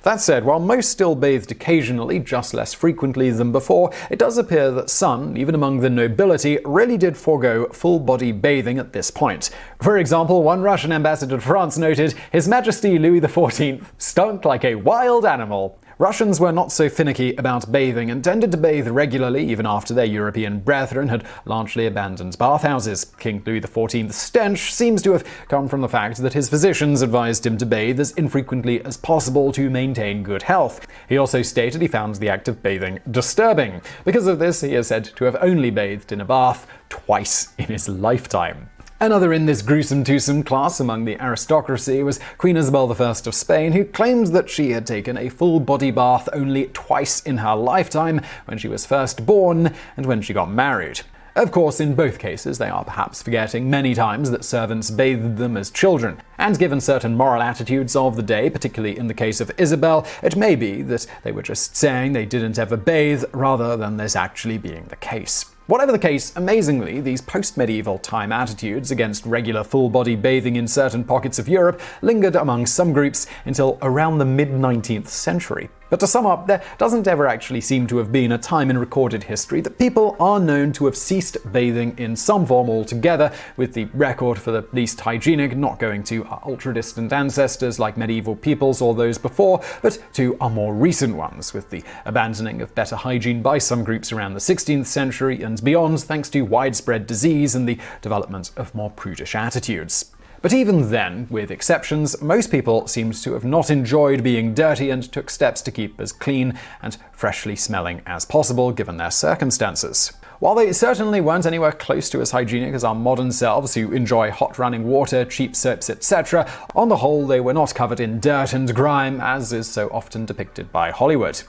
That said, while most still bathed occasionally, just less frequently than before, it does appear that some, even among the nobility, really did forego full-body bathing at this point. For example, one Russian ambassador to France noted, "His Majesty Louis XIV stunk like a wild animal." Russians were not so finicky about bathing and tended to bathe regularly even after their European brethren had largely abandoned bathhouses. King Louis XIV's stench seems to have come from the fact that his physicians advised him to bathe as infrequently as possible to maintain good health. He also stated he found the act of bathing disturbing. Because of this, he is said to have only bathed in a bath twice in his lifetime. Another in this gruesome twosome class among the aristocracy was Queen Isabel I of Spain, who claimed that she had taken a full-body bath only twice in her lifetime, when she was first born and when she got married. Of course, in both cases, they are perhaps forgetting many times that servants bathed them as children. And given certain moral attitudes of the day, particularly in the case of Isabel, it may be that they were just saying they didn't ever bathe, rather than this actually being the case. Whatever the case, amazingly, these post-medieval time attitudes against regular full-body bathing in certain pockets of Europe lingered among some groups until around the mid-19th century. But to sum up, there doesn't ever actually seem to have been a time in recorded history that people are known to have ceased bathing in some form altogether, with the record for the least hygienic not going to our ultra-distant ancestors like medieval peoples or those before, but to our more recent ones, with the abandoning of better hygiene by some groups around the 16th century and beyond, thanks to widespread disease and the development of more prudish attitudes. But even then, with exceptions, most people seemed to have not enjoyed being dirty and took steps to keep as clean and freshly smelling as possible given their circumstances. While they certainly weren't anywhere close to as hygienic as our modern selves who enjoy hot running water, cheap soaps, etc., on the whole they were not covered in dirt and grime as is so often depicted by Hollywood.